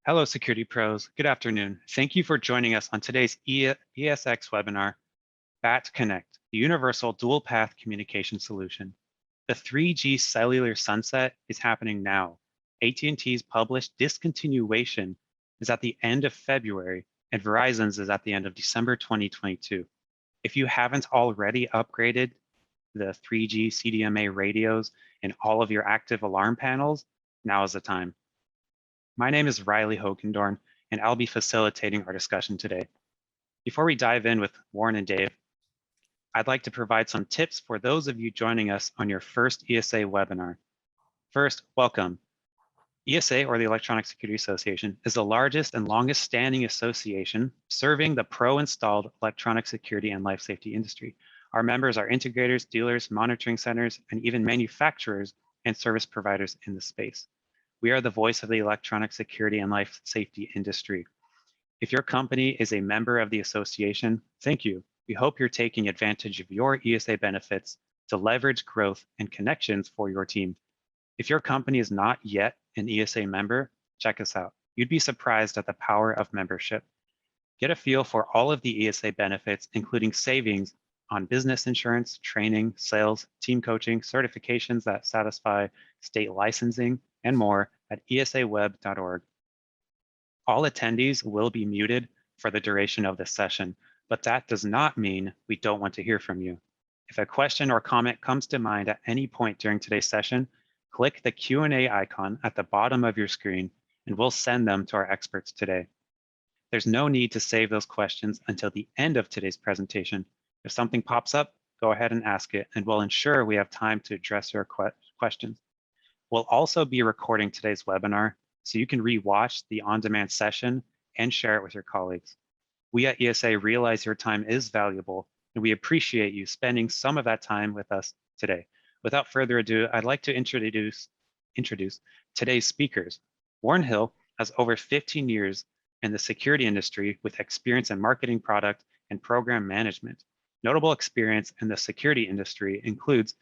Hello, security pros. Good afternoon. Thank you for joining us on today's ESX webinar, BATConnect, the Universal Dual Path Communication Solution. The 3G cellular sunset is happening now. AT&T's published discontinuation is at the end of February, and Verizon's is at the end of December 2022. If you haven't already upgraded the 3G CDMA radios in all of your active alarm panels, now is the time. My name is Riley Hogendorn, and I'll be facilitating our discussion today. Before we dive in with Warren and Dave, I'd like to provide some tips for those of you joining us on your first ESA webinar. First, welcome. ESA, or the Electronic Security Association, is the largest and longest standing association serving the pro-installed electronic security and life safety industry. Our members are integrators, dealers, monitoring centers, and even manufacturers and service providers in the space. We are the voice of the electronic security and life safety industry. If your company is a member of the association, thank you. We hope you're taking advantage of your ESA benefits to leverage growth and connections for your team. If your company is not yet an ESA member, check us out. You'd be surprised at the power of membership. Get a feel for all of the ESA benefits, including savings on business insurance, training, sales, team coaching, certifications that satisfy state licensing, and more at esaweb.org. All attendees will be muted for the duration of this session, but that does not mean we don't want to hear from you. If a question or comment comes to mind at any point during today's session, click the Q&A icon at the bottom of your screen, and we'll send them to our experts today. There's no need to save those questions until the end of today's presentation. If something pops up, go ahead and ask it, and we'll ensure we have time to address your questions. We'll also be recording today's webinar, so you can re-watch the on-demand session and share it with your colleagues. We at ESA realize your time is valuable, and we appreciate you spending some of that time with us today. Without further ado, I'd like to introduce today's speakers. Warren Hill has over 15 years in the security industry with experience in marketing, product, and program management. Notable experience in the security industry includes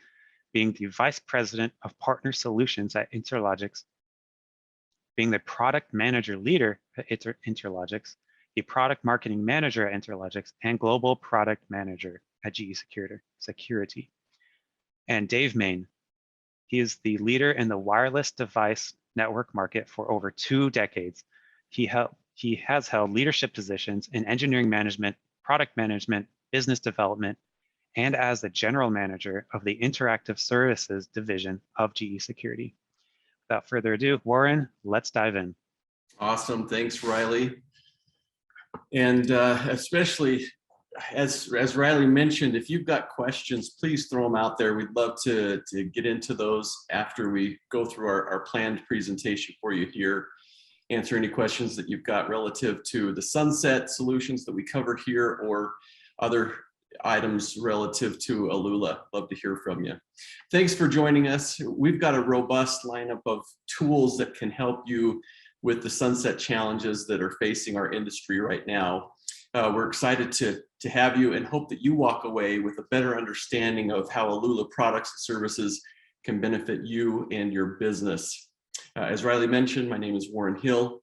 being the Vice President of Partner Solutions at Interlogix, being the Product Manager Leader at Interlogix, the Product Marketing Manager at Interlogix, and Global Product Manager at GE Security. And Dave Mayne, he is the leader in the wireless device network market for over 2 decades. He has held leadership positions in engineering management, product management, business development, and as the general manager of the Interactive Services division of GE Security. Without further ado, Warren, let's dive in. Awesome, thanks, Riley. And especially, as Riley mentioned, if you've got questions, please throw them out there. We'd love to get into those after we go through our planned presentation for you here. Answer any questions that you've got relative to the sunset solutions that we cover here or other items relative to Alula. Love to hear from you. Thanks for joining us. We've got a robust lineup of tools that can help you with the sunset challenges that are facing our industry right now. We're excited to have you and hope that you walk away with a better understanding of how Alula products and services can benefit you and your business. As Riley mentioned, my name is Warren Hill.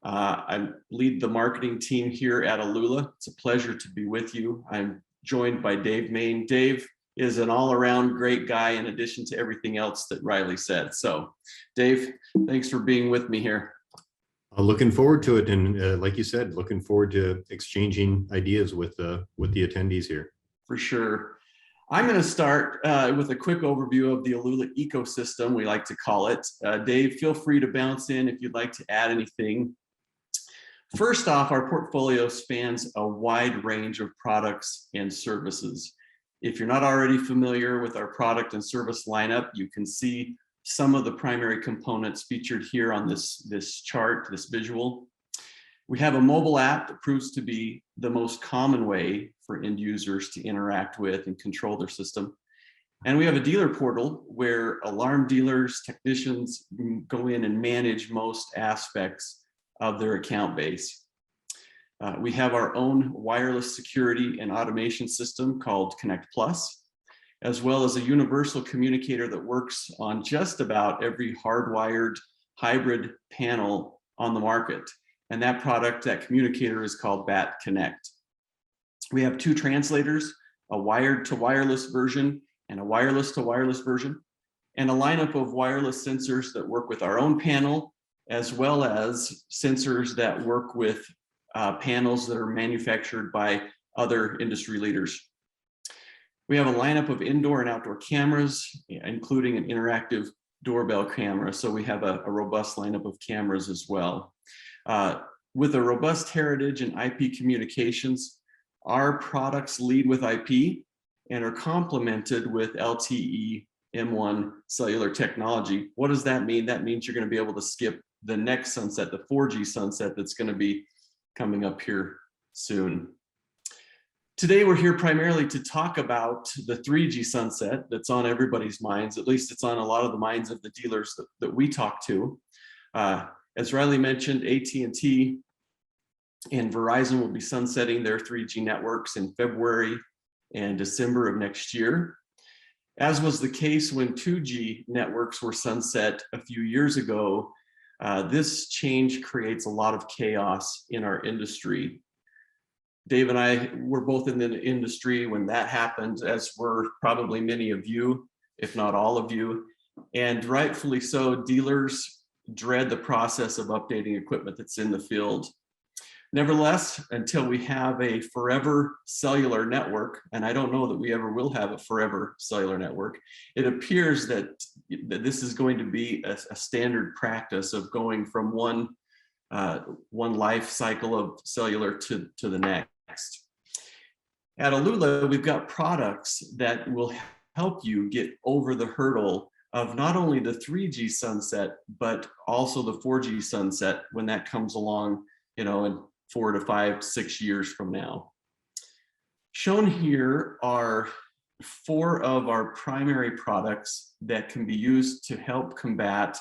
I lead the marketing team here at Alula. It's a pleasure to be with you. I'm joined by Dave Mayne. Dave is an all-around great guy in addition to everything else that Riley said. So Dave, thanks for being with me here. Looking forward to it, and like you said, looking forward to exchanging ideas with the attendees here. For sure. I'm going to start with a quick overview of the Alula ecosystem, we like to call it. Dave, feel free to bounce in if you'd like to add anything. First off, our portfolio spans a wide range of products and services. If you're not already familiar with our product and service lineup, you can see some of the primary components featured here on this chart, this visual. We have a mobile app that proves to be the most common way for end users to interact with and control their system. And we have a dealer portal where alarm dealers, technicians go in and manage most aspects of their account base. We have our own wireless security and automation system called Connect Plus, as well as a universal communicator that works on just about every hardwired hybrid panel on the market. And that product, that communicator, is called BATConnect. We have 2 translators, a wired to wireless version and a wireless to wireless version, and a lineup of wireless sensors that work with our own panel, as well as sensors that work with panels that are manufactured by other industry leaders. We have a lineup of indoor and outdoor cameras, including an interactive doorbell camera. So we have a robust lineup of cameras as well. With a robust heritage in IP communications, our products lead with IP and are complemented with LTE M1 cellular technology. What does that mean? That means you're going to be able to skip the next sunset, the 4G sunset that's going to be coming up here soon. Today, we're here primarily to talk about the 3G sunset that's on everybody's minds. At least it's on a lot of the minds of the dealers that we talk to. As Riley mentioned, AT&T and Verizon will be sunsetting their 3G networks in February and December of next year. As was the case when 2G networks were sunset a few years ago, this change creates a lot of chaos in our industry. Dave and I were both in the industry when that happened, as were probably many of you, if not all of you. And rightfully so, dealers dread the process of updating equipment that's in the field. Nevertheless, until we have a forever cellular network, and I don't know that we ever will have a forever cellular network, it appears that this is going to be a standard practice of going from one life cycle of cellular to the next. At Alula, we've got products that will help you get over the hurdle of not only the 3G sunset, but also the 4G sunset when that comes along, in 4 to 5, 6 years from now. Shown here are 4 of our primary products that can be used to help combat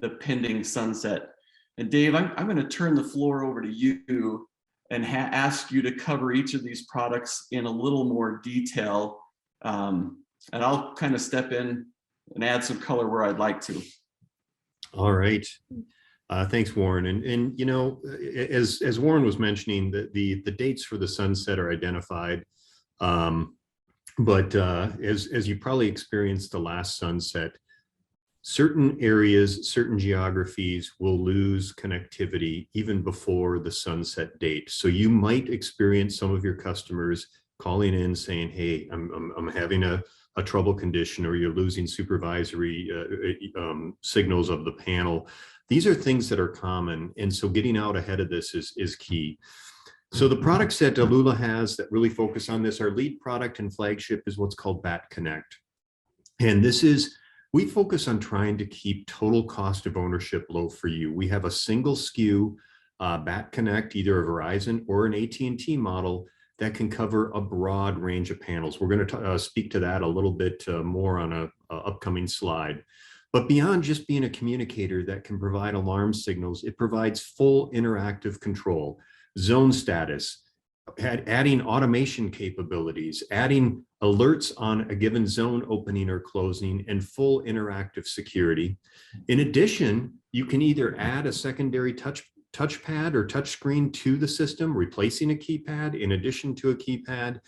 the pending sunset. And Dave, I'm going to turn the floor over to you and ask you to cover each of these products in a little more detail. And I'll kind of step in and add some color where I'd like to. All right. Thanks, Warren. And as Warren was mentioning, the dates for the sunset are identified. But as you probably experienced the last sunset, certain areas, certain geographies will lose connectivity even before the sunset date. So you might experience some of your customers calling in saying, hey, I'm having a trouble condition, or you're losing supervisory signals of the panel. These are things that are common. And so getting out ahead of this is key. So the products that Alula has that really focus on this, our lead product and flagship is what's called BATConnect. And we focus on trying to keep total cost of ownership low for you. We have a single SKU, BATConnect, either a Verizon or an AT&T model that can cover a broad range of panels. We're going to speak to that a little bit more on a upcoming slide. But beyond just being a communicator that can provide alarm signals, it provides full interactive control, zone status, adding automation capabilities, adding alerts on a given zone opening or closing, and full interactive security. In addition, you can either add a secondary touchpad or touchscreen to the system, replacing a keypad in addition to a keypad,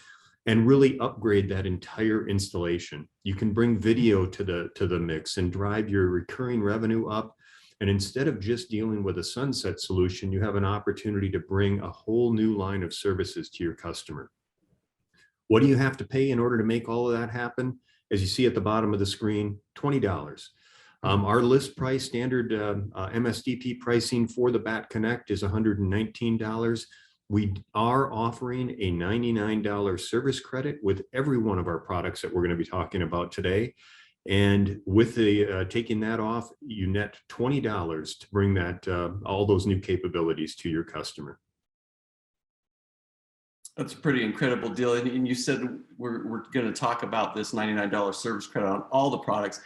and really upgrade that entire installation. You can bring video to the mix and drive your recurring revenue up. And instead of just dealing with a sunset solution, you have an opportunity to bring a whole new line of services to your customer. What do you have to pay in order to make all of that happen? As you see at the bottom of the screen, $20. Our list price, standard MSDP pricing for the BATConnect is $119. We are offering a $99 service credit with every one of our products that we're going to be talking about today. And with the taking that off, you net $20 to bring that all those new capabilities to your customer. That's a pretty incredible deal. And you said we're going to talk about this $99 service credit on all the products.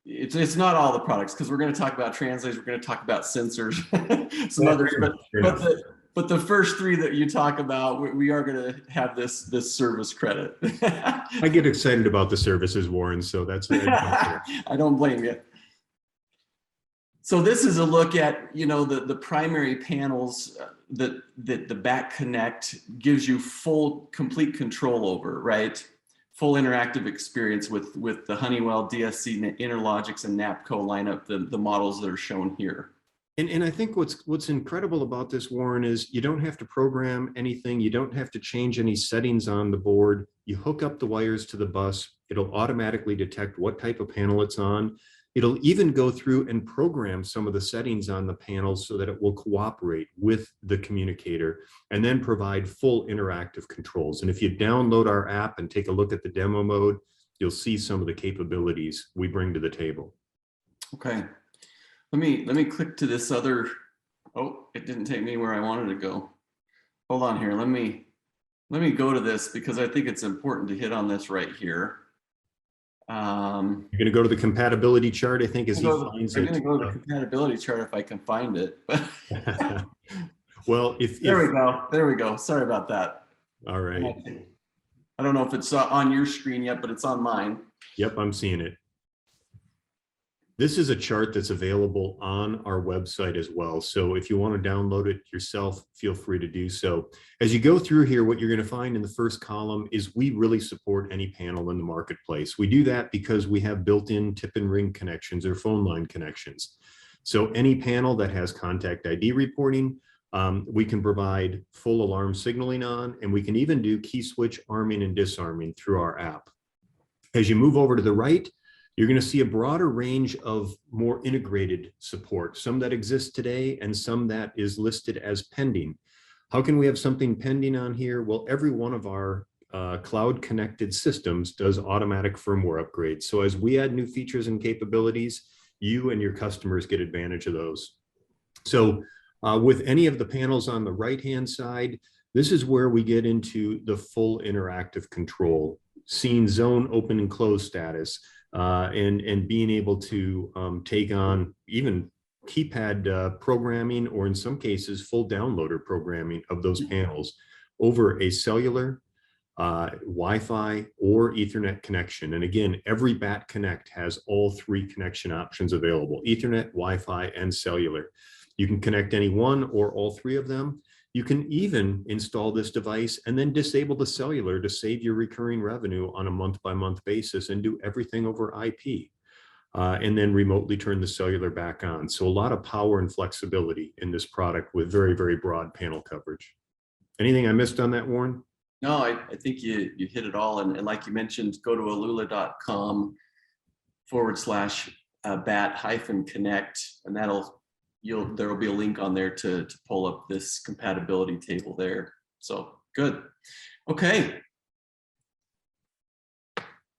It's not all the products, because we're going to talk about translators, we're going to talk about sensors, some others, but the first 3 that you talk about, we are going to have this service credit. I get excited about the services, Warren, so that's I don't blame you. So this is a look at, the primary panels that the BATConnect gives you complete control over, right? Full interactive experience with the Honeywell, DSC, Interlogix, and NAPCO lineup, the models that are shown here. And I think what's incredible about this, Warren, is you don't have to program anything. You don't have to change any settings on the board. You hook up the wires to the bus. It'll automatically detect what type of panel it's on. It'll even go through and program some of the settings on the panels so that it will cooperate with the communicator and then provide full interactive controls. And if you download our app and take a look at the demo mode, you'll see some of the capabilities we bring to the table. Okay. Let me click to this other. Oh, it didn't take me where I wanted to go. Hold on here. Let me go to this because I think it's important to hit on this right here. You're going to go to the compatibility chart, I think, as he finds it. I'm going to go to the compatibility chart if I can find it. Well, there we go. There we go. Sorry about that. All right. I don't know if it's on your screen yet, but it's on mine. Yep, I'm seeing it. This is a chart that's available on our website as well. So if you want to download it yourself, feel free to do so. As you go through here, what you're going to find in the first column is we really support any panel in the marketplace. We do that because we have built-in tip and ring connections or phone line connections. So any panel that has contact ID reporting, we can provide full alarm signaling on, and we can even do key switch arming and disarming through our app. As you move over to the right, you're going to see a broader range of more integrated support, some that exist today and some that is listed as pending. How can we have something pending on here? Well, every one of our cloud connected systems does automatic firmware upgrades. So as we add new features and capabilities, you and your customers get advantage of those. So with any of the panels on the right-hand side, this is where we get into the full interactive control, seeing zone open and closed status, and being able to take on even keypad programming, or in some cases, full downloader programming of those panels over a cellular, Wi-Fi, or Ethernet connection. And again, every BATConnect has all three connection options available: Ethernet, Wi-Fi, and cellular. You can connect any one or all three of them. You can even install this device and then disable the cellular to save your recurring revenue on a month-by-month basis and do everything over IP, and then remotely turn the cellular back on. So a lot of power and flexibility in this product with very, very broad panel coverage. Anything I missed on that, Warren? No, I think you hit it all. And like you mentioned, go to alula.com/BAT-Connect, and there will be a link on there to pull up this compatibility table there. So good. Okay.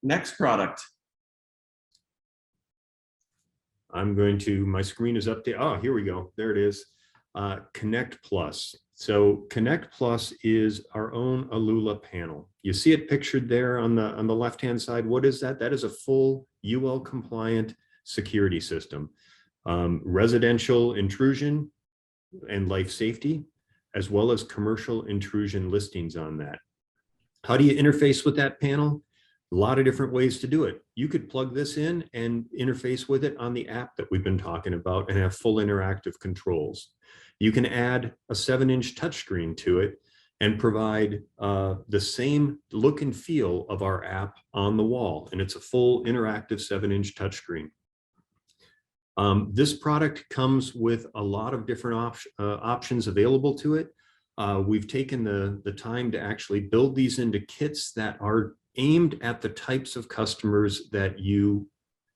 Next product. My screen is updated. Oh, here we go. There it is. Connect Plus. So Connect Plus is our own Alula panel. You see it pictured there on the left-hand side. What is that? That is a full UL compliant security system. Residential intrusion and life safety, as well as commercial intrusion listings on that. How do you interface with that panel? A lot of different ways to do it. You could plug this in and interface with it on the app that we've been talking about and have full interactive controls. You can add a 7-inch touchscreen to it and provide the same look and feel of our app on the wall. And it's a full interactive 7-inch touchscreen. This product comes with a lot of different options available to it. We've taken the time to actually build these into kits that are aimed at the types of customers that you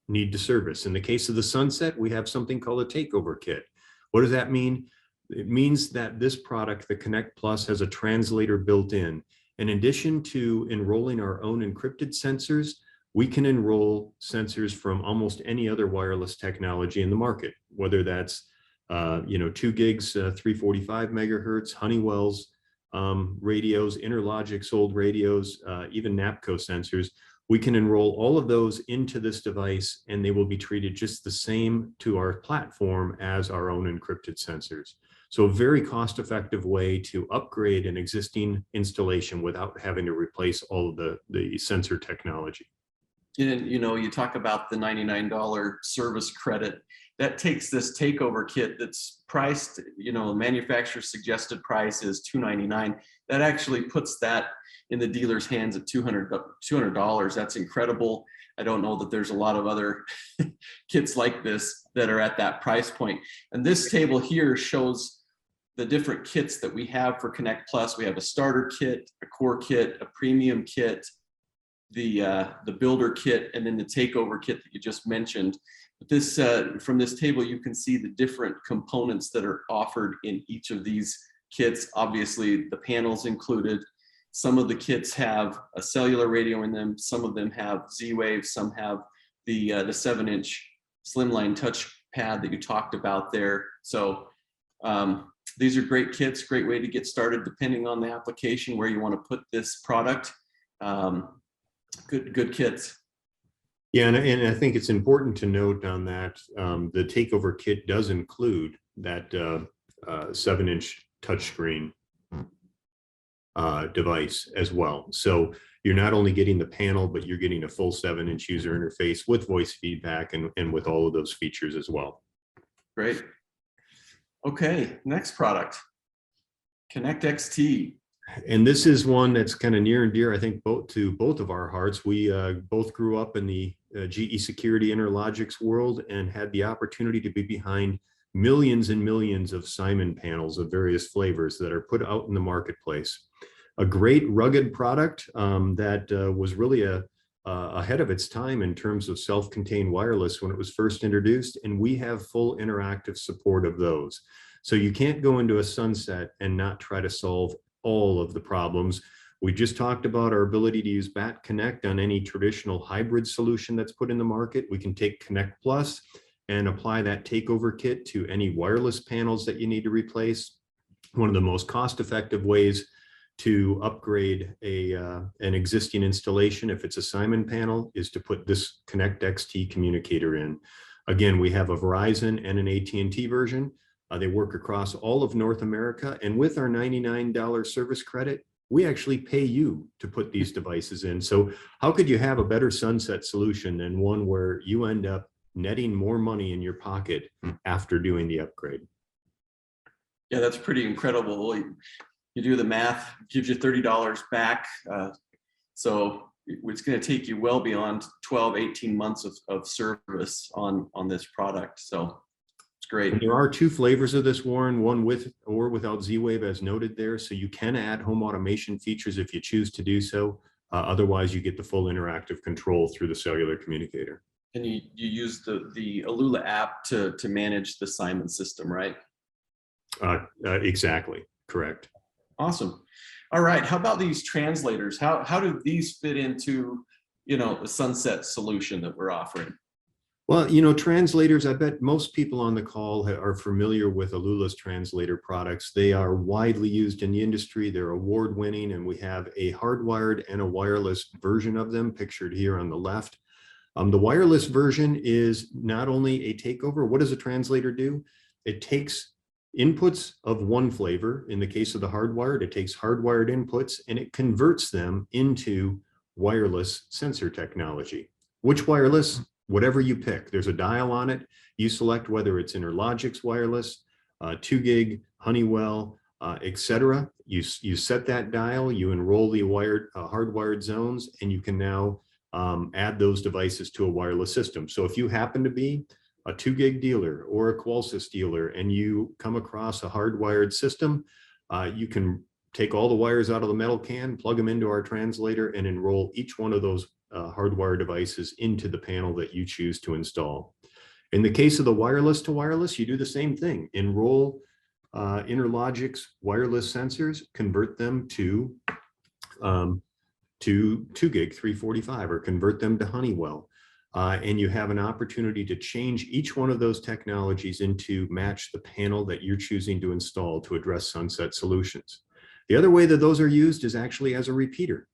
need to service. In the case of the Sunset, we have something called a takeover kit. What does that mean? It means that this product, the Connect Plus, has a translator built in. In addition to enrolling our own encrypted sensors, we can enroll sensors from almost any other wireless technology in the market, whether that's 2 gigs, 345 megahertz, Honeywell's radios, Interlogix old radios, even NAPCO sensors. We can enroll all of those into this device, and they will be treated just the same to our platform as our own encrypted sensors. So a very cost-effective way to upgrade an existing installation without having to replace all of the sensor technology. And you talk about the $99 service credit. That takes this takeover kit that's priced, manufacturer's suggested price is $299. That actually puts that in the dealer's hands at $200. That's incredible. I don't know that there's a lot of other kits like this that are at that price point. And this table here shows the different kits that we have for Connect Plus. We have a starter kit, a core kit, a premium kit, the builder kit, and then the takeover kit that you just mentioned. But this from this table, you can see the different components that are offered in each of these kits. Obviously, the panels included. Some of the kits have a cellular radio in them. Some of them have Z-Wave. Some have the 7-inch slimline touch pad that you talked about there. So these are great kits, great way to get started depending on the application where you want to put this product. Good kits. Yeah, and I think it's important to note on that the takeover kit does include that 7-inch touchscreen device as well. So you're not only getting the panel, but you're getting a full 7-inch user interface with voice feedback and with all of those features as well. Great. Okay, next product, Connect XT. And this is one that's kind of near and dear, I think, to both of our hearts. We both grew up in the GE Security Interlogics world and had the opportunity to be behind millions and millions of Simon panels of various flavors that are put out in the marketplace. A great rugged product that was really ahead of its time in terms of self-contained wireless when it was first introduced, and we have full interactive support of those. So you can't go into a sunset and not try to solve all of the problems. We just talked about our ability to use BATConnect on any traditional hybrid solution that's put in the market. We can take Connect Plus and apply that takeover kit to any wireless panels that you need to replace. One of the most cost-effective ways to upgrade an existing installation, if it's a Simon panel, is to put this Connect XT communicator in. Again, we have a Verizon and an AT&T version. They work across all of North America, and with our $99 service credit, we actually pay you to put these devices in. So how could you have a better sunset solution than one where you end up netting more money in your pocket after doing the upgrade? Yeah, that's pretty incredible. You do the math, gives you $30 back. So it's going to take you well beyond 12, 18 months of service on this product. So it's great. And there are two flavors of this, Warren, one with or without Z-Wave as noted there. So you can add home automation features if you choose to do so. Otherwise, you get the full interactive control through the cellular communicator. And you use the Alula app to manage the Simon system, right? Exactly, correct. Awesome. All right. How about these translators? How do these fit into, the sunset solution that we're offering? Well, translators, I bet most people on the call are familiar with Alula's translator products. They are widely used in the industry. They're award-winning, and we have a hardwired and a wireless version of them pictured here on the left. The wireless version is not only a takeover. What does a translator do? It takes inputs of one flavor. In the case of the hardwired, it takes hardwired inputs and it converts them into wireless sensor technology. Which wireless? Whatever you pick. There's a dial on it. You select whether it's Interlogix wireless, 2 gig, Honeywell, etc. You set that dial, you enroll the hardwired zones, and you can now add those devices to a wireless system. So if you happen to be a 2 gig dealer or a Qualsys dealer and you come across a hardwired system, you can take all the wires out of the metal can, plug them into our translator, and enroll each one of those hardwired devices into the panel that you choose to install. In the case of the wireless to wireless, you do the same thing. Enroll Interlogix wireless sensors, convert them to 2 gig 345 or convert them to Honeywell. And you have an opportunity to change each one of those technologies into match the panel that you're choosing to install to address sunset solutions. The other way that those are used is actually as a repeater.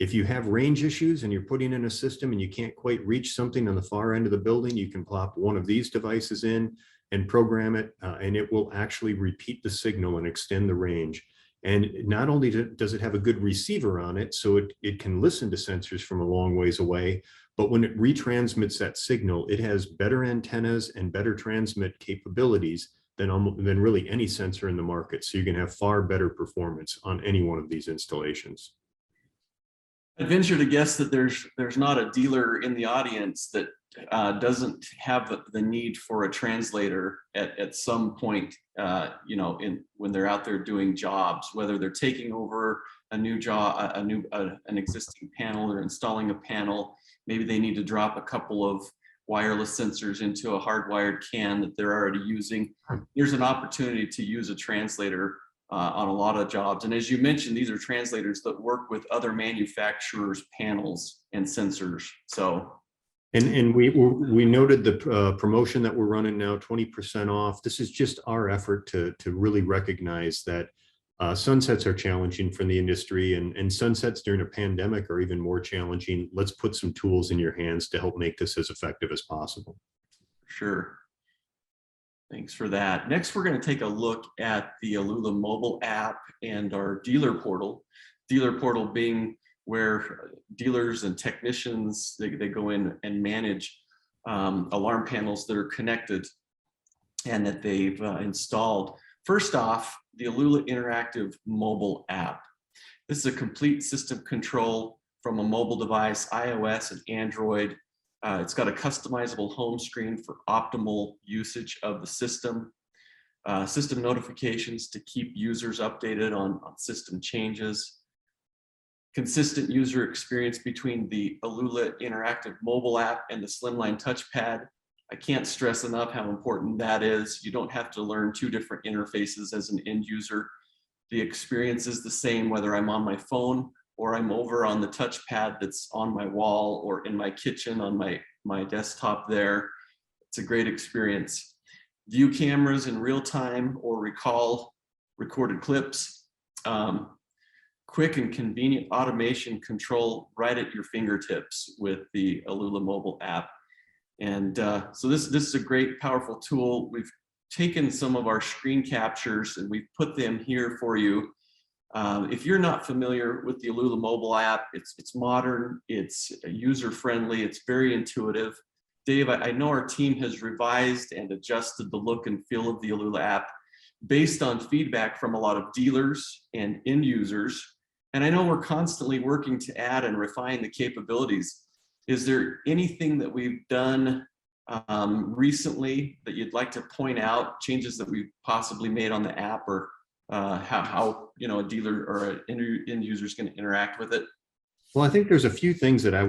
If you have range issues and you're putting in a system and you can't quite reach something on the far end of the building, you can plop one of these devices in and program it, and it will actually repeat the signal and extend the range. And not only does it have a good receiver on it, so it can listen to sensors from a long ways away, but when it retransmits that signal, it has better antennas and better transmit capabilities than really any sensor in the market. So you can have far better performance on any one of these installations. I'd venture to guess that there's not a dealer in the audience that doesn't have the need for a translator at some point, you know, when they're out there doing jobs, whether they're taking over a new job, an existing panel, or installing a panel. Maybe they need to drop a couple of wireless sensors into a hardwired CAN that they're already using. There's an opportunity to use a translator on a lot of jobs. And as you mentioned, these are translators that work with other manufacturers' panels and sensors. So, and we noted the promotion that we're running now, 20% off. This is just our effort to really recognize that sunsets are challenging for the industry, and sunsets during a pandemic are even more challenging. Let's put some tools in your hands to help make this as effective as possible. Sure. Thanks for that. Next, we're going to take a look at the Alula Mobile App and our dealer portal. Dealer portal being where dealers and technicians, they go in and manage alarm panels that are connected and that they've installed. First off, the Alula Interactive Mobile App. This is a complete system control from a mobile device, iOS and Android. It's got a customizable home screen for optimal usage of the system. System notifications to keep users updated on system changes. Consistent user experience between the Alula Interactive Mobile App and the Slimline Touchpad. I can't stress enough how important that is. You don't have to learn two different interfaces as an end user. The experience is the same whether I'm on my phone or I'm over on the touchpad that's on my wall or in my kitchen on my desktop there. It's a great experience. View cameras in real time or recall recorded clips. Quick and convenient automation control right at your fingertips with the Alula Mobile App. And so this is a great, powerful tool. We've taken some of our screen captures and we've put them here for you. If you're not familiar with the Alula Mobile App, it's modern, it's user-friendly, it's very intuitive. Dave, I know our team has revised and adjusted the look and feel of the Alula app based on feedback from a lot of dealers and end users. And I know we're constantly working to add and refine the capabilities. Is there anything that we've done recently that you'd like to point out, changes that we've possibly made on the app, or how you know, a dealer or an end user is going to interact with it? Well, I think there's a few things that I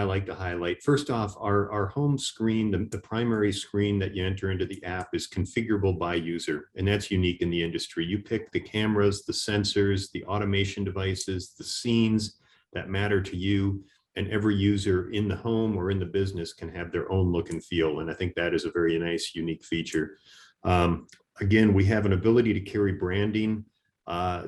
like to highlight. First off, our home screen, the primary screen that you enter into the app, is configurable by user, and that's unique in the industry. You pick the cameras, the sensors, the automation devices, the scenes that matter to you, and every user in the home or in the business can have their own look and feel. And I think that is a very nice, unique feature. Again, we have an ability to carry branding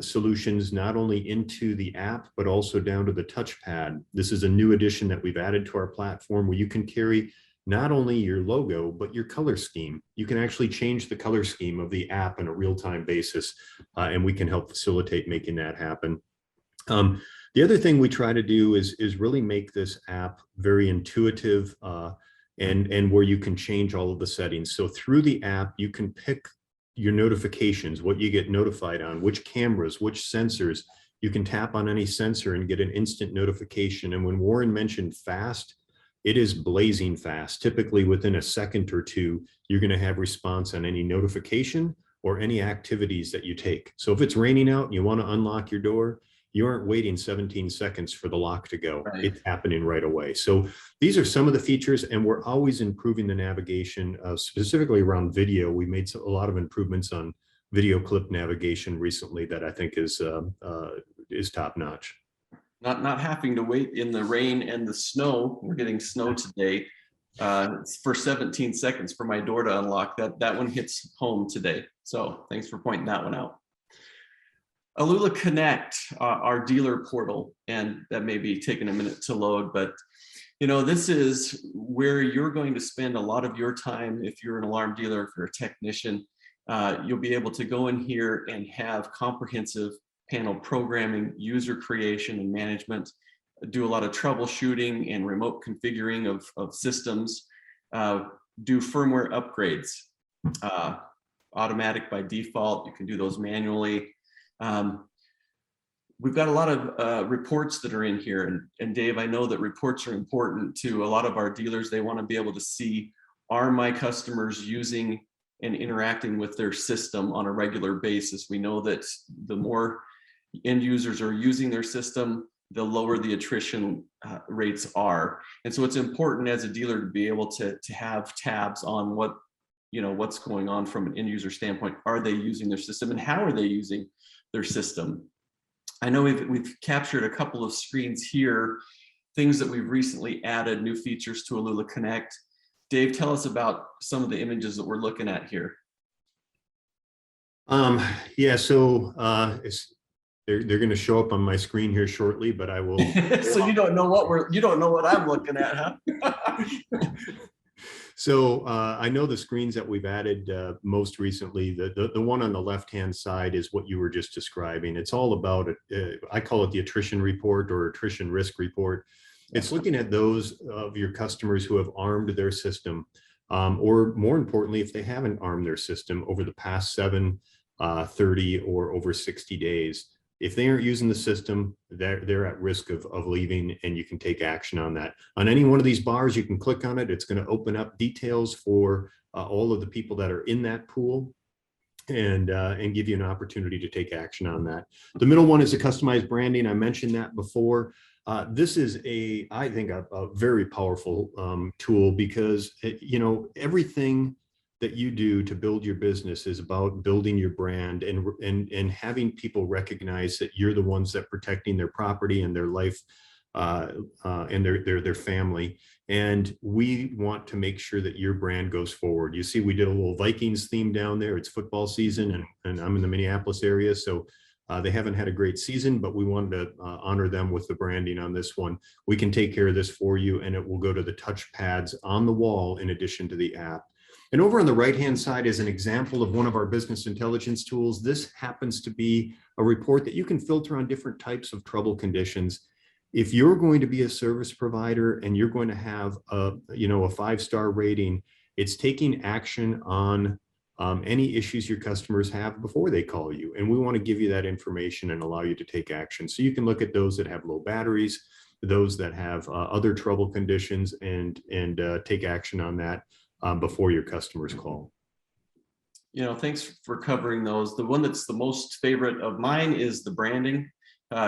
solutions not only into the app, but also down to the touchpad. This is a new addition that we've added to our platform, where you can carry not only your logo, but your color scheme. You can actually change the color scheme of the app on a real-time basis, and we can help facilitate making that happen. The other thing we try to do is really make this app very intuitive and where you can change all of the settings. So through the app, you can pick your notifications, what you get notified on, which cameras, which sensors. You can tap on any sensor and get an instant notification. And when Warren mentioned fast, it is blazing fast. Typically within a second or two, you're going to have response on any notification or any activities that you take. So if it's raining out and you want to unlock your door, you aren't waiting 17 seconds for the lock to go. Right. It's happening right away. So these are some of the features, and we're always improving the navigation, specifically around video. We made a lot of improvements on video clip navigation recently that I think is top notch. Not having to wait in the rain and the snow. We're getting snow today. For 17 seconds for my door to unlock. That one hits home today. So thanks for pointing that one out. AlulaConnect, our dealer portal, and that may be taking a minute to load, but you know, this is where you're going to spend a lot of your time. If you're an alarm dealer, if you're a technician, you'll be able to go in here and have comprehensive panel programming, user creation and management, do a lot of troubleshooting and remote configuring of systems, do firmware upgrades, automatic by default. You can do those manually. We've got a lot of reports that are in here, and Dave, I know that reports are important to a lot of our dealers. They want to be able to see, are my customers using and interacting with their system on a regular basis? We know that the more end users are using their system, the lower the attrition rates are. And so it's important as a dealer to be able to have tabs on what, what's going on from an end user standpoint. Are they using their system, and how are they using their system? I know we've captured a couple of screens here, things that we've recently added, new features to AlulaConnect. Dave, tell us about some of the images that we're looking at here. Yeah, so they're going to show up on my screen here shortly, but I will. So you don't know what I'm looking at, huh? So I know the screens that we've added most recently, the one on the left-hand side is what you were just describing. It's all about, I call it the attrition report or attrition risk report. It's looking at those of your customers who have armed their system, or more importantly, if they haven't armed their system over the past 7, 30, or over 60 days. If they aren't using the system, they're at risk of leaving, and you can take action on that. On any one of these bars, you can click on it. It's going to open up details for all of the people that are in that pool, and give you an opportunity to take action on that. The middle one is a customized branding. I mentioned that before. This is I think a very powerful tool, because everything that you do to build your business is about building your brand and having people recognize that you're the ones that are protecting their property and their life and their family. And we want to make sure that your brand goes forward. You see, we did a little Vikings theme down there. It's football season, and I'm in the Minneapolis area, so they haven't had a great season, but we wanted to honor them with the branding on this one. We can take care of this for you, and it will go to the touch pads on the wall in addition to the app. And over on the right-hand side is an example of one of our business intelligence tools. This happens to be a report that you can filter on different types of trouble conditions. If you're going to be a service provider and you're going to have a 5-star rating, it's taking action on any issues your customers have before they call you. And we want to give you that information and allow you to take action. So you can look at those that have low batteries, those that have other trouble conditions, and take action on that before your customers call. Thanks for covering those. The one that's the most favorite of mine is the branding,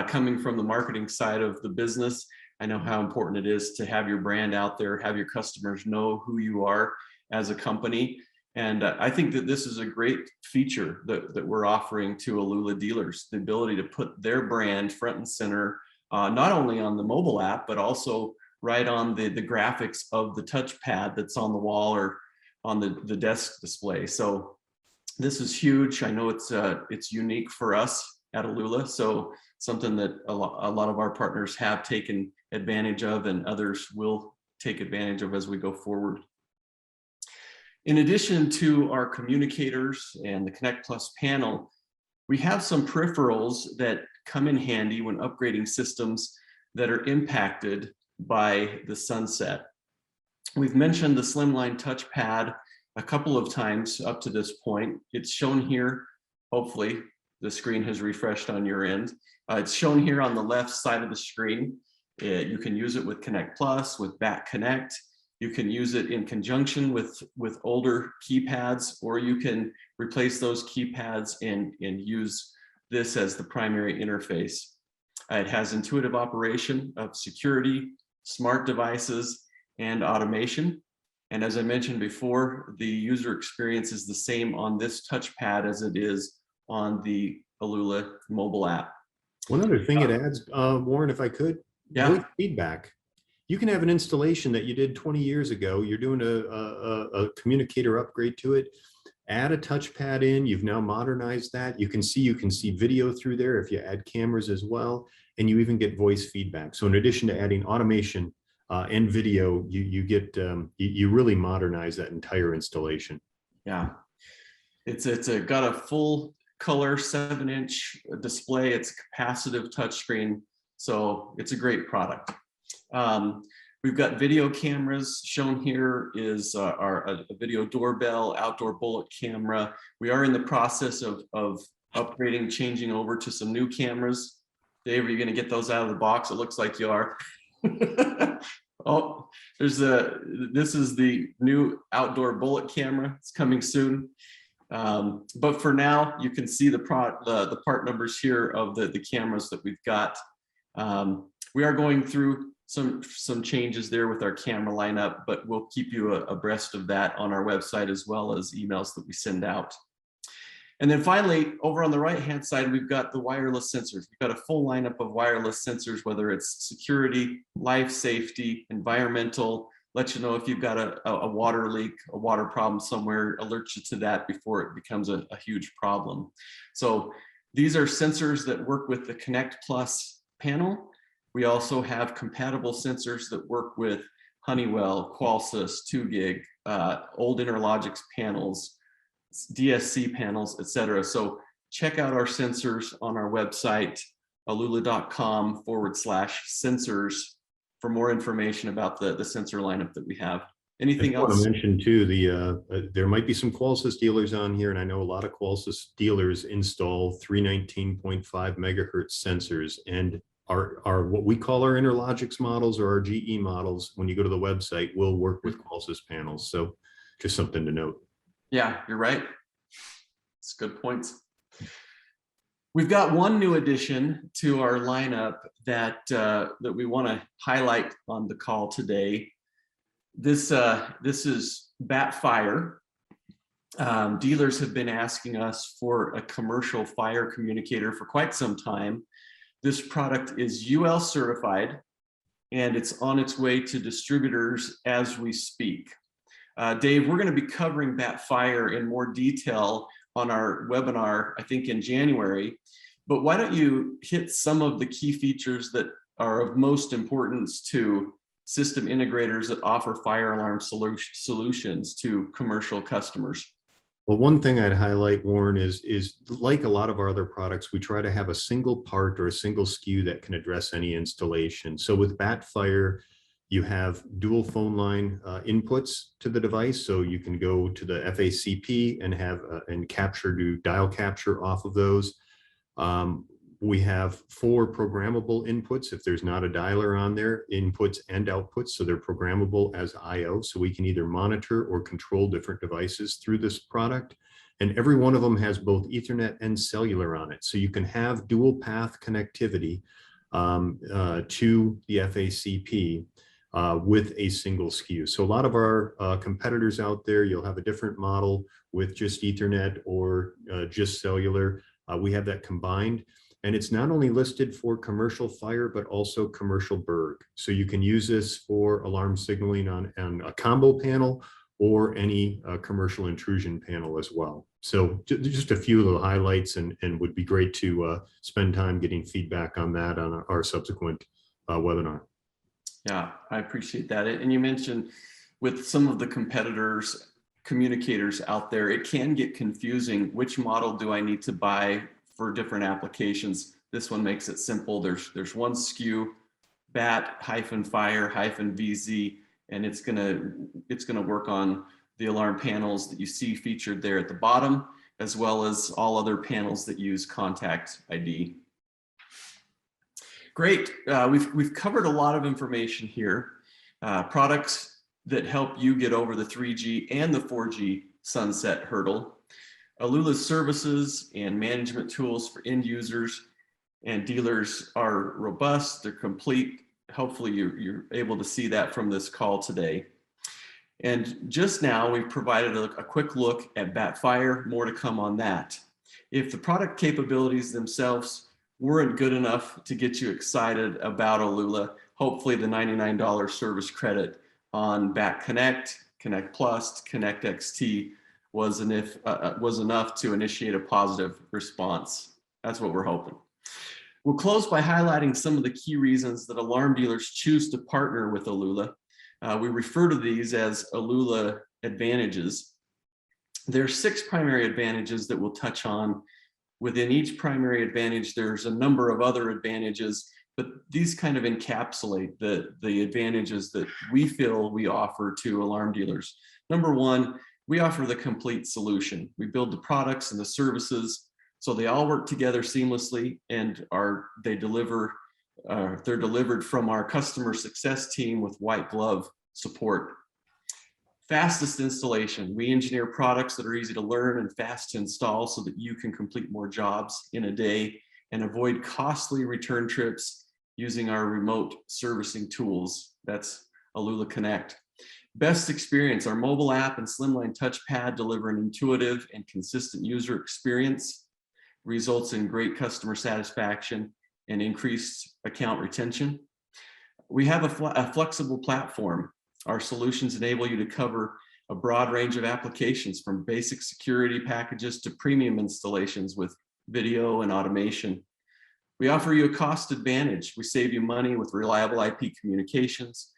coming from the marketing side of the business. I know how important it is to have your brand out there, have your customers know who you are as a company. And I think that this is a great feature that we're offering to Alula dealers, the ability to put their brand front and center, not only on the mobile app, but also right on the graphics of the touchpad that's on the wall or on the desk display. So this is huge. I know it's unique for us at Alula, so something that a lot of our partners have taken advantage of, and others will take advantage of as we go forward. In addition to our communicators and the Connect Plus panel, we have some peripherals that come in handy when upgrading systems that are impacted by the sunset. We've mentioned the Slimline touchpad a couple of times up to this point. It's shown here. Hopefully the screen has refreshed on your end. It's shown here on the left side of the screen. You can use it with Connect Plus, with BATConnect. You can use it in conjunction with older keypads, or you can replace those keypads and use this as the primary interface. It has intuitive operation of security, smart devices, and automation. And as I mentioned before, the user experience is the same on this touchpad as it is on the Alula mobile app. One other thing it adds, Warren, if I could, voice feedback. You can have an installation that you did 20 years ago. You're doing a communicator upgrade to it. Add a touchpad in. You've now modernized that. You can see video through there if you add cameras as well, and you even get voice feedback. So in addition to adding automation and video, you really modernize that entire installation. Yeah, it's got a full color 7-inch display. It's a capacitive touchscreen. So it's a great product. We've got video cameras. Shown here is a video doorbell, outdoor bullet camera. We are in the process of upgrading, changing over to some new cameras. Dave, are you going to get those out of the box? It looks like you are. Oh, this is the new outdoor bullet camera. It's coming soon. But for now, you can see the part numbers here of the cameras that we've got. We are going through some changes there with our camera lineup, but we'll keep you abreast of that on our website as well as emails that we send out. And then finally, over on the right-hand side, we've got the wireless sensors. We've got a full lineup of wireless sensors, whether it's security, life safety, environmental, let you know if you've got a water leak, a water problem somewhere, alert you to that before it becomes a huge problem. So these are sensors that work with the Connect Plus panel. We also have compatible sensors that work with Honeywell, Qualsys, 2GIG, old Interlogix panels, DSC panels, etc. So check out our sensors on our website, alula.com/sensors for more information about the sensor lineup that we have. Anything else? I want to mention too, there might be some Qualsys dealers on here, and I know a lot of Qualsys dealers install 319.5 megahertz sensors, and our what we call our Interlogix models or our GE models, when you go to the website, will work with Qualsys panels. So just something to note. Yeah, you're right. It's good points. We've got one new addition to our lineup that we want to highlight on the call today. This is BATFire. Dealers have been asking us for a commercial fire communicator for quite some time. This product is UL certified, and it's on its way to distributors as we speak. Dave, we're going to be covering BATFire in more detail on our webinar, I think in January, but why don't you hit some of the key features that are of most importance to system integrators that offer fire alarm solutions to commercial customers? Well, one thing I'd highlight, Warren, is like a lot of our other products, we try to have a single part or a single SKU that can address any installation. So with BATFire, you have dual phone line inputs to the device. So you can go to the FACP and have do dial capture off of those. We have 4 programmable inputs. If there's not a dialer on there, inputs and outputs. So they're programmable as IO. So we can either monitor or control different devices through this product. And every one of them has both Ethernet and cellular on it. So you can have dual path connectivity to the FACP with a single SKU. So a lot of our competitors out there, you'll have a different model with just Ethernet or just cellular. We have that combined. And it's not only listed for commercial fire, but also commercial burg. So you can use this for alarm signaling on a combo panel or any commercial intrusion panel as well. So just a few little highlights, and would be great to spend time getting feedback on that on our subsequent webinar. Yeah, I appreciate that. And you mentioned with some of the competitors, communicators out there, it can get confusing. Which model do I need to buy for different applications? This one makes it simple. There's one SKU, BAT-Fire-VZ, and it's gonna work on the alarm panels that you see featured there at the bottom, as well as all other panels that use contact ID. Great. We've covered a lot of information here. Products that help you get over the 3G and the 4G sunset hurdle. Alula's services and management tools for end users and dealers are robust, they're complete. Hopefully you're able to see that from this call today. And just now we've provided a quick look at BATFire, more to come on that. If the product capabilities themselves weren't good enough to get you excited about Alula, hopefully the $99 service credit on BATConnect, Connect Plus, Connect XT was enough to initiate a positive response. That's what we're hoping. We'll close by highlighting some of the key reasons that alarm dealers choose to partner with Alula. We refer to these as Alula advantages. There are 6 primary advantages that we'll touch on. Within each primary advantage, there's a number of other advantages, but these kind of encapsulate the advantages that we feel we offer to alarm dealers. Number one, we offer the complete solution. We build the products and the services so they all work together seamlessly, and they're delivered from our customer success team with white glove support. Fastest installation. We engineer products that are easy to learn and fast to install so that you can complete more jobs in a day and avoid costly return trips using our remote servicing tools. That's AlulaConnect. Best experience. Our mobile app and slimline touchpad deliver an intuitive and consistent user experience, results in great customer satisfaction and increased account retention. We have a flexible platform. Our solutions enable you to cover a broad range of applications, from basic security packages to premium installations with video and automation. We offer you a cost advantage. We save you money with reliable IP communications,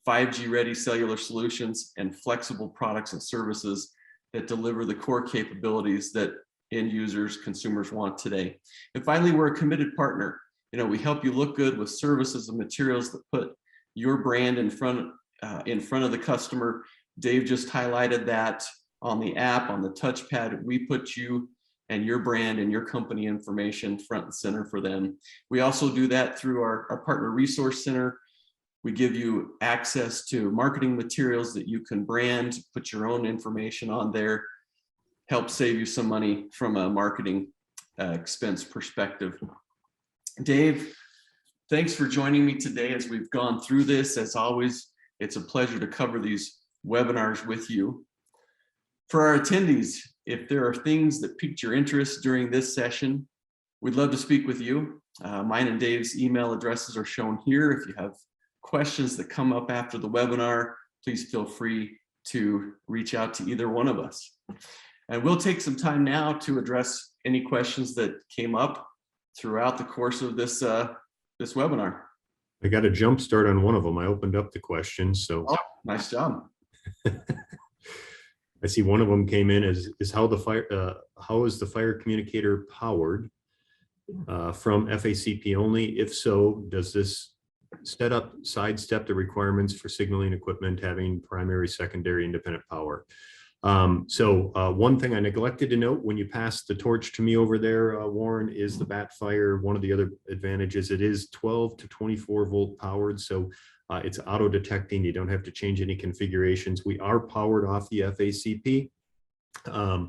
5G ready cellular solutions, and flexible products and services that deliver the core capabilities that end users, consumers want today. And finally, we're a committed partner. We help you look good with services and materials that put your brand in front of the customer. Dave just highlighted that on the app, on the touchpad. We put you and your brand and your company information front and center for them. We also do that through our Partner Resource Center. We give you access to marketing materials that you can brand, put your own information on there, help save you some money from a marketing expense perspective. Dave, thanks for joining me today as we've gone through this. As always, it's a pleasure to cover these webinars with you. For our attendees, if there are things that piqued your interest during this session, we'd love to speak with you. Mine and Dave's email addresses are shown here. If you have questions that come up after the webinar, please feel free to reach out to either one of us. And we'll take some time now to address any questions that came up throughout the course of this webinar. I got a jump start on one of them. I opened up the questions, so. Oh, nice job. I see one of them came in is how is the fire communicator powered from FACP only? If so, does this setup sidestep the requirements for signaling equipment having primary, secondary, independent power? One thing I neglected to note when you passed the torch to me over there, Warren, is the BATFire. One of the other advantages, it is 12 to 24 volt powered. So it's auto detecting. You don't have to change any configurations. We are powered off the FACP. I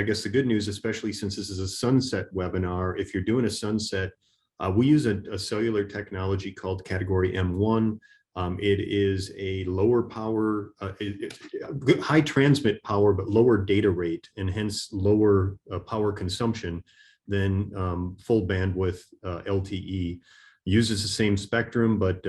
guess the good news, especially since this is a sunset webinar, if you're doing a sunset, we use a cellular technology called Category M1. It is a lower power, high transmit power, but lower data rate, and hence lower power consumption than full bandwidth LTE. Uses the same spectrum, but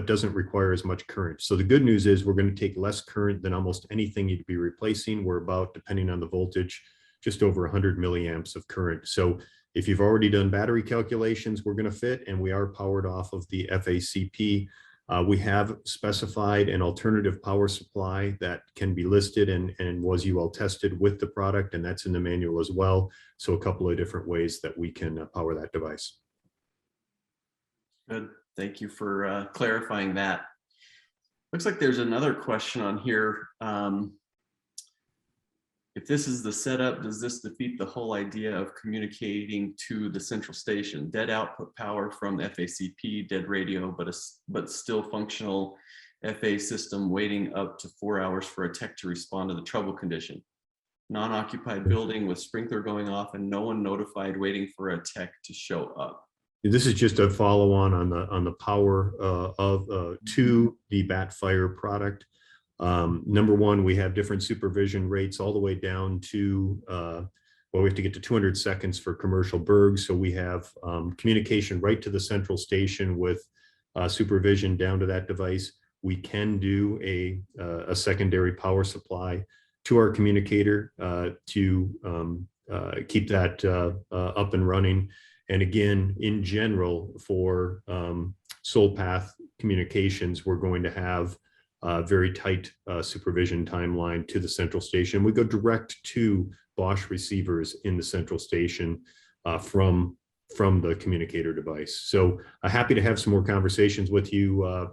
doesn't require as much current. So the good news is we're going to take less current than almost anything you'd be replacing. We're about, depending on the voltage, just over 100 milliamps of current. So if you've already done battery calculations, we're going to fit, and we are powered off of the FACP. We have specified an alternative power supply that can be listed and was UL tested with the product, and that's in the manual as well. So a couple of different ways that we can power that device. Good. Thank you for clarifying that. Looks like there's another question on here. If this is the setup, does this defeat the whole idea of communicating to the central station? Dead output power from the FACP, dead radio, but still functional FA system waiting up to 4 hours for a tech to respond to the trouble condition. Non-occupied building with sprinkler going off and no one notified, waiting for a tech to show up. This is just a follow-on on the power to the BATFire product. Number one, we have different supervision rates all the way down to, we have to get to 200 seconds for commercial bergs. So we have communication right to the central station with supervision down to that device. We can do a secondary power supply to our communicator to keep that up and running. And again, in general, for sole path communications, we're going to have very tight supervision timeline to the central station. We go direct to Bosch receivers in the central station from from the communicator device. So happy to have some more conversations with you,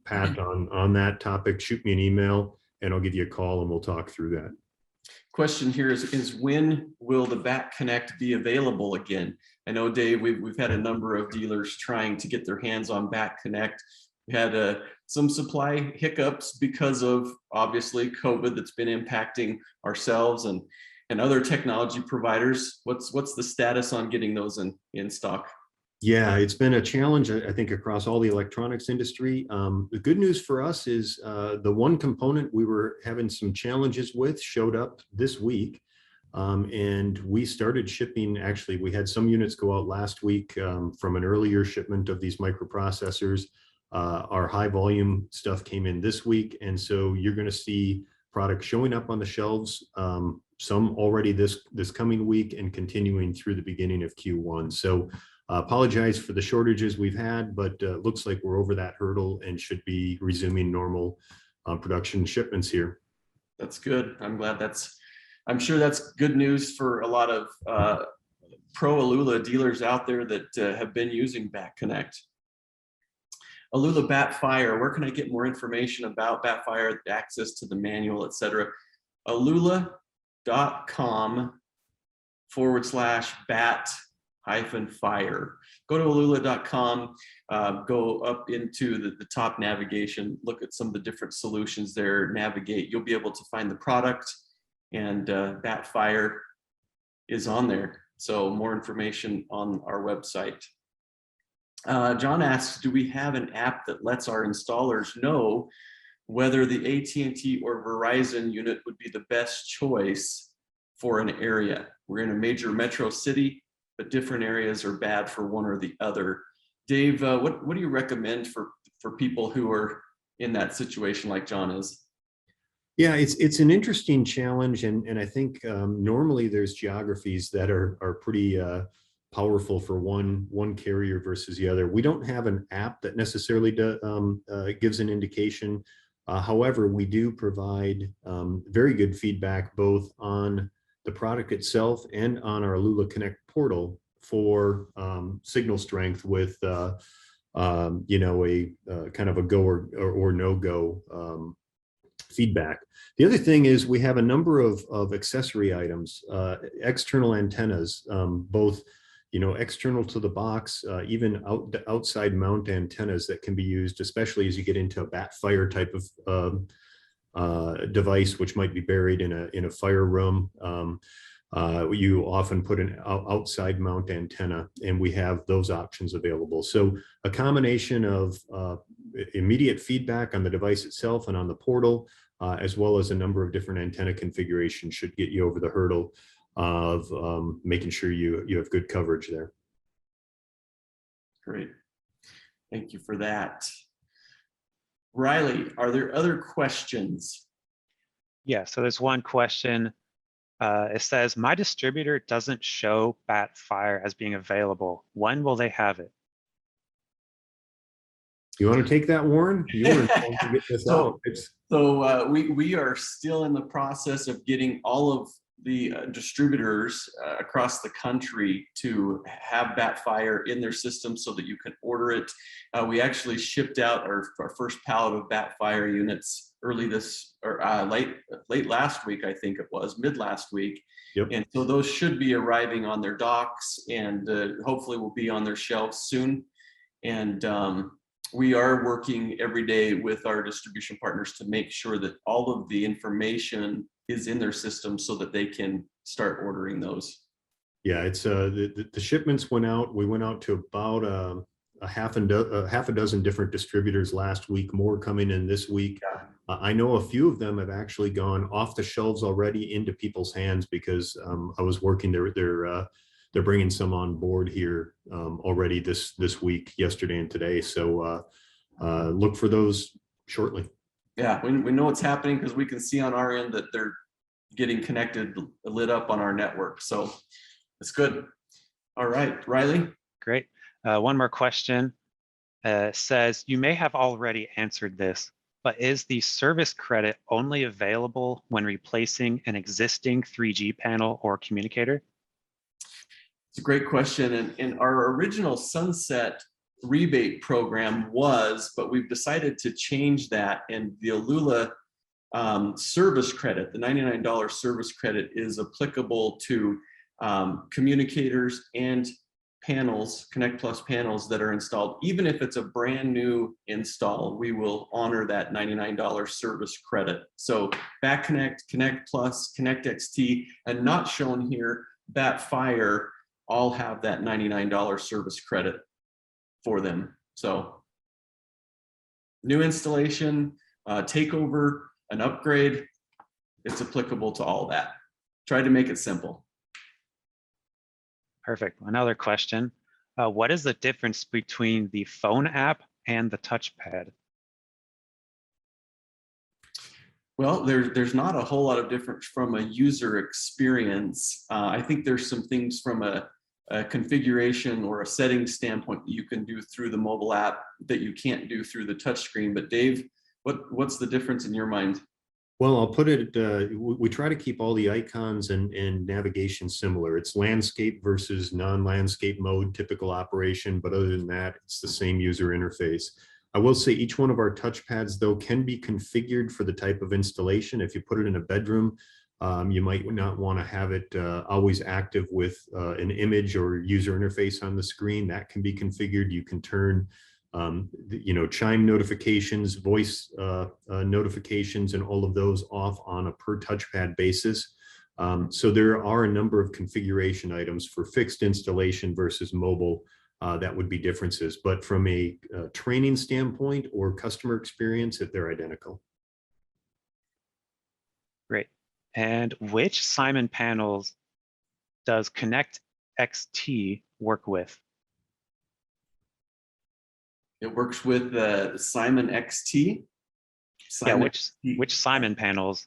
Pat, on that topic. Shoot me an email and I'll give you a call and we'll talk through that. Question here is when will the BATConnect be available again? I know, Dave, we've had a number of dealers trying to get their hands on BATConnect. We had some supply hiccups because of obviously COVID that's been impacting ourselves and other technology providers. What's the status on getting those in stock? Yeah, it's been a challenge, I think, across all the electronics industry. The good news for us is the one component we were having some challenges with showed up this week. And we started shipping, actually, we had some units go out last week from an earlier shipment of these microprocessors. Our high volume stuff came in this week. And so you're going to see products showing up on the shelves, some already this coming week and continuing through the beginning of Q1. So apologize for the shortages we've had, but looks like we're over that hurdle and should be resuming normal production shipments here. That's good. I'm sure that's good news for a lot of pro Alula dealers out there that have been using BATConnect. Alula BATFire, where can I get more information about BATFire, access to the manual, etc.? Alula.com/BAT-fire. Go to alula.com, go up into the top navigation, look at some of the different solutions there, navigate. You'll be able to find the product, and BATFire is on there. So more information on our website. John asks, do we have an app that lets our installers know whether the AT&T or Verizon unit would be the best choice for an area? We're in a major metro city, but different areas are bad for one or the other. Dave, what do you recommend for people who are in that situation like John is? Yeah, it's an interesting challenge, and I think normally there's geographies that are pretty powerful for one carrier versus the other. We don't have an app that necessarily gives an indication. However, we do provide very good feedback both on the product itself and on our AlulaConnect portal for signal strength with a kind of a go or no go feedback. The other thing is we have a number of accessory items, external antennas, both external to the box, even outside mount antennas that can be used, especially as you get into a BATFire type of device, which might be buried in a fire room. You often put an outside mount antenna, and we have those options available. So a combination of immediate feedback on the device itself and on the portal, as well as a number of different antenna configurations should get you over the hurdle of making sure you have good coverage there. Great. Thank you for that. Riley, are there other questions? Yeah, so there's one question. It says, my distributor doesn't show BATFire as being available. When will they have it? You want to take that, Warren? You were involved to get this out. So we are still in the process of getting all of the distributors across the country to have BATFire in their system so that you can order it. We actually shipped out our first pallet of BATFire units early late last week, I think it was, mid last week. Yep. And so those should be arriving on their docks and hopefully will be on their shelves soon. And we are working every day with our distribution partners to make sure that all of the information is in their system so that they can start ordering those. Yeah, it's the shipments went out. We went out to about a half a dozen different distributors last week, more coming in this week. Yeah. I know a few of them have actually gone off the shelves already into people's hands because I was working they're bringing some on board here already this week, yesterday and today. So look for those shortly. Yeah, we know what's happening because we can see on our end that they're getting connected, lit up on our network. So it's good. All right, Riley. Great. One more question. Says, you may have already answered this, but is the service credit only available when replacing an existing 3G panel or communicator? It's a great question. And our original sunset rebate program was, but we've decided to change that. And the Alula service credit, the $99 service credit, is applicable to communicators and panels, Connect Plus panels that are installed. Even if it's a brand new install, we will honor that $99 service credit. So BATConnect, Connect Plus, Connect XT, and not shown here, BATFire, all have that $99 service credit for them. So new installation, takeover, an upgrade, it's applicable to all that. Try to make it simple. Perfect. Another question. What is the difference between the phone app and the touchpad? Well, there's not a whole lot of difference from a user experience. I think there's some things from a configuration or a setting standpoint that you can do through the mobile app that you can't do through the touchscreen. But Dave, what's the difference in your mind? Well, I'll put it, we try to keep all the icons and navigation similar. It's landscape versus non-landscape mode, typical operation, but other than that, it's the same user interface. I will say each one of our touchpads, though, can be configured for the type of installation. If you put it in a bedroom, you might not want to have it always active with an image or user interface on the screen. That can be configured. You can turn chime notifications, voice notifications, and all of those off on a per touchpad basis. So there are a number of configuration items for fixed installation versus mobile that would be differences. But from a training standpoint or customer experience, they're identical. Great. And which Simon panels does Connect XT work with? It works with the Simon XT. Simon which Simon panels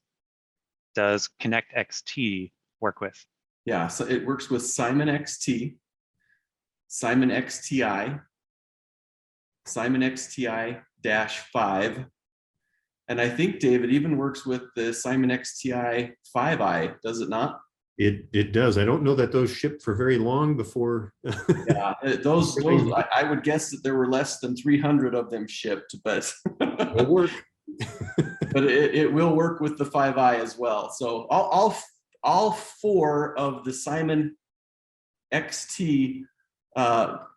does Connect XT work with? Yeah, so it works with Simon XT, Simon XTI, Simon XTI-5, and I think, Dave, it even works with the Simon XTI 5i, does it not? It does. I don't know that those ship for very long before. Yeah, those I would guess that there were less than 300 of them shipped, but it'll work. But it will work with the 5i as well. So all four of the Simon XT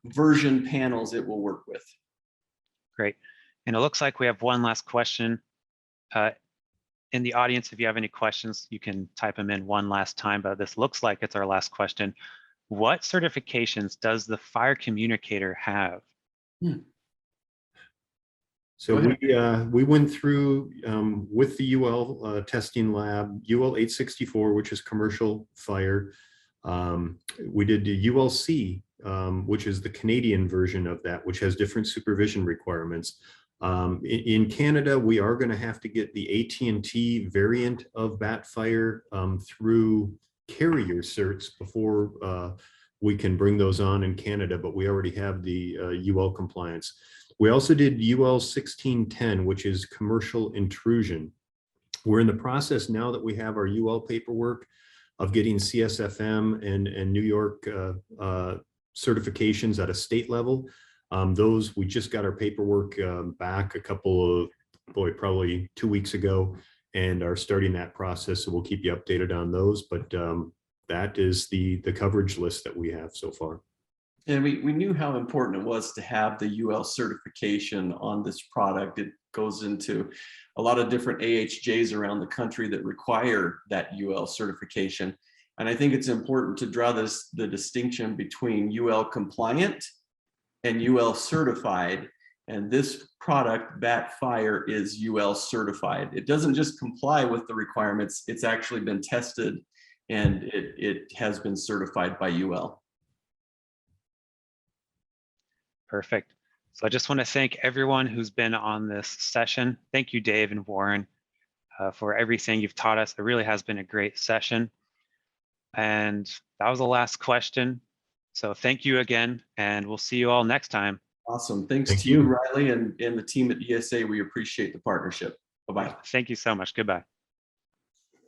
version panels it will work with. Great. And it looks like we have one last question. In the audience, if you have any questions, you can type them in one last time, but this looks like it's our last question. What certifications does the Fire Communicator have? So we went through with the UL testing lab, UL 864, which is commercial fire. We did the ULC, which is the Canadian version of that, which has different supervision requirements. In Canada, we are going to have to get the AT&T variant of BATFire through carrier certs before we can bring those on in Canada, but we already have the UL compliance. We also did UL 1610, which is commercial intrusion. We're in the process now that we have our UL paperwork of getting CSFM and New York certifications at a state level. Those, we just got our paperwork back a couple of, probably 2 weeks ago, and are starting that process. So we'll keep you updated on those, but that is the coverage list that we have so far. And we knew how important it was to have the UL certification on this product. It goes into a lot of different AHJs around the country that require that UL certification. And I think it's important to draw the distinction between UL compliant and UL certified. And this product, BATFire, is UL certified. It doesn't just comply with the requirements, it's actually been tested and it has been certified by UL. Perfect. So I just want to thank everyone who's been on this session. Thank you, Dave and Warren, for everything you've taught us. It really has been a great session. And that was the last question. So thank you again, and we'll see you all next time. Awesome. Thanks to you, Riley, and the team at ESA. We appreciate the partnership. Bye-bye. Thank you so much. Goodbye.